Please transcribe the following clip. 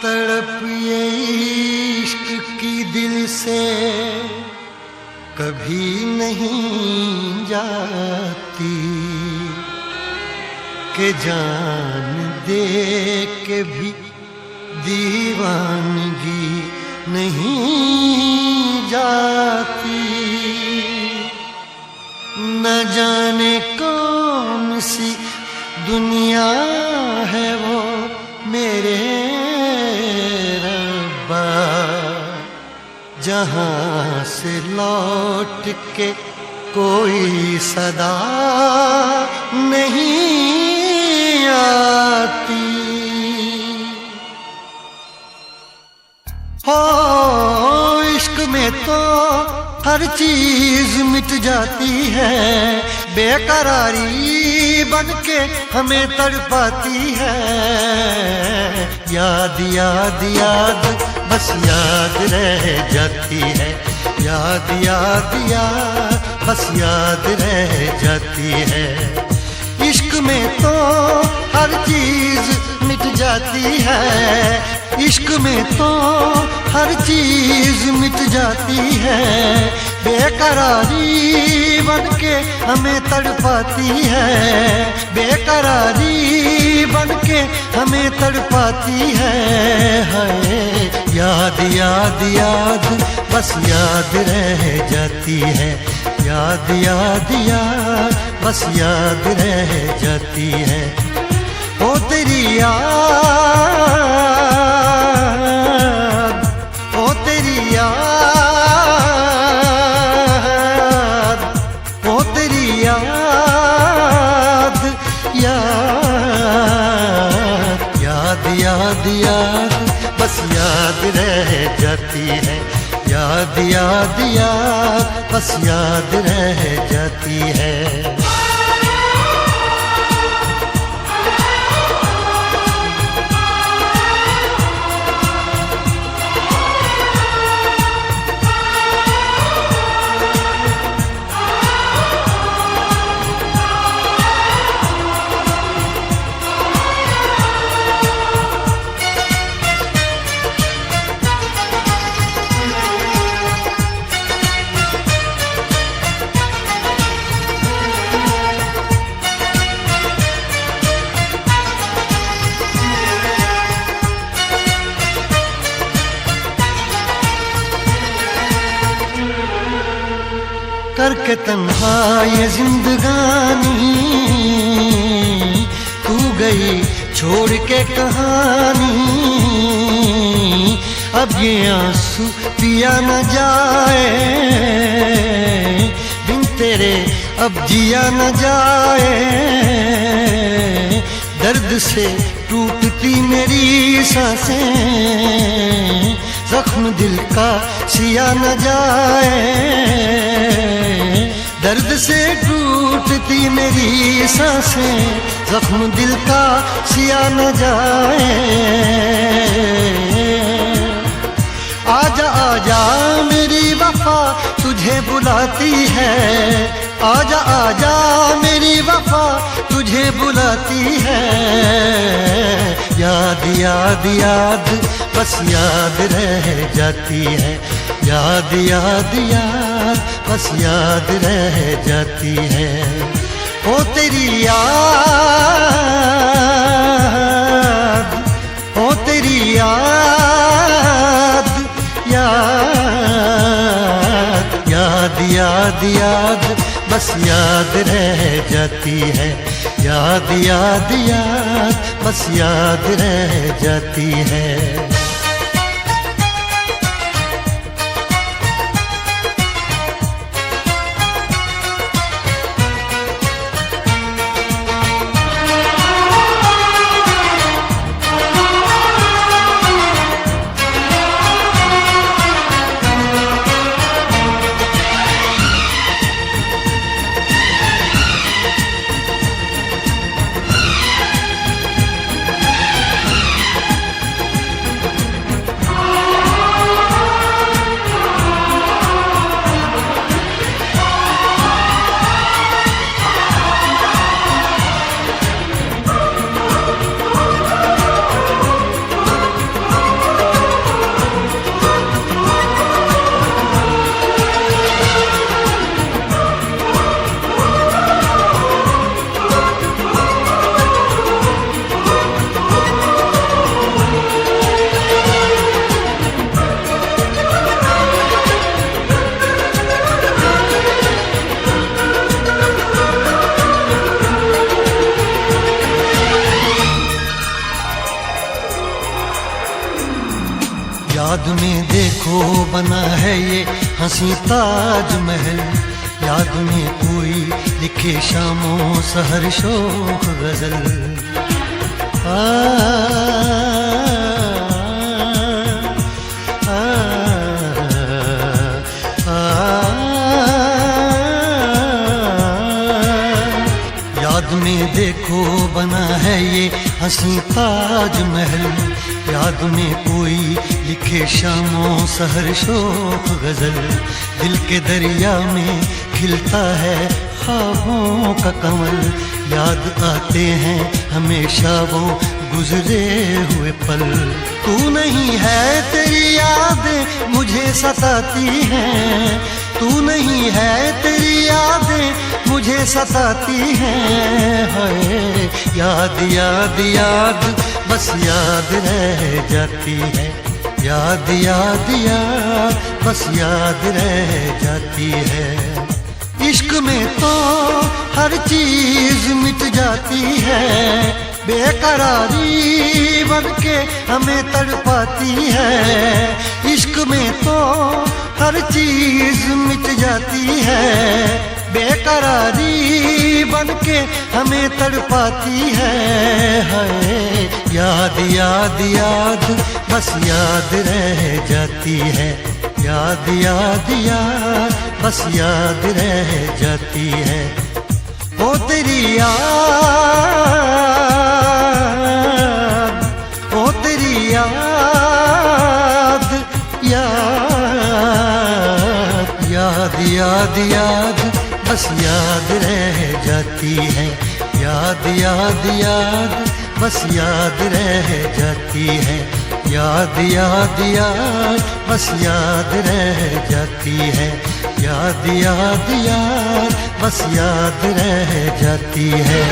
तड़प ये इश्क की दिल से कभी नहीं जाती कि जान दे के भी दीवानगी नहीं जाती। न जाने कौन सी दुनिया है वो मेरे रब्बा, जहाँ से लौट के कोई सदा नहीं आती। हो इश्क में तो हर चीज मिट जाती है, बेकरारी बन के हमें तड़पाती है। याद याद याद बस याद रह जाती है, याद याद याद बस याद रह जाती है। इश्क में तो हर चीज मिट जाती है, इश्क में तो हर चीज मिट जाती है। बेकरारी बन के हमें तड़पाती है, बेकरारी बन के हमें तड़पाती है। हाय याद याद याद बस याद रह जाती है, याद याद याद बस याद रह जाती है। ओ तेरी याद, ओ तेरी याद, ओ तेरी याद, याद याद याद याद बस याद रह जाती है, याद याद याद बस याद रह जाती है। करके तन्हा ये जिंदगानी तू गई छोड़ के कहानी। अब ये आंसू पिया न जाए बिन तेरे, अब जिया न जाए। दर्द से टूटती मेरी सांसें, जख्म दिल का सिया न जाए। दर्द से टूटती मेरी सांसें, जख्म दिल का सिया न जाए। आजा आजा मेरी वफा तुझे बुलाती है, आजा आजा मेरी वफा तुझे बुलाती है। याद याद याद बस याद रह जाती है, याद याद याद बस याद रह जाती है। ओ तेरी याद, ओ तेरी याद, याद याद याद याद बस याद रह जाती है, याद याद याद बस याद रह जाती है। याद में देखो बना है ये हंसी ताजमहल, याद में कोई लिखे शामों सहर शोख गजल। याद में देखो बना है ये हंसी ताजमहल, याद में कोई लिखे शामों सहर शोख गजल। दिल के दरिया में खिलता है ख्वाबों का कमल, याद आते हैं हमेशा वो गुजरे हुए पल। तू नहीं है तेरी यादें मुझे सताती हैं, तू नहीं है तेरी यादें मुझे सताती हैं। हाय याद याद याद बस याद रह जाती है, याद याद याद बस याद रह जाती है। इश्क में तो हर चीज मिट जाती है, बेकरारी बनके हमें तड़पाती है। इश्क में तो हर चीज मिट जाती है, बेकरारी बनके हमें तड़पाती है। हाय याद याद याद बस याद रह जाती है, याद याद याद बस याद रह जाती है। ओ तेरी याद, ओ तेरी याद, याद याद याद याद बस याद रह जाती है, याद याद याद बस याद रह जाती है। याद याद याद बस याद रह जाती है, याद याद याद बस याद रह जाती है।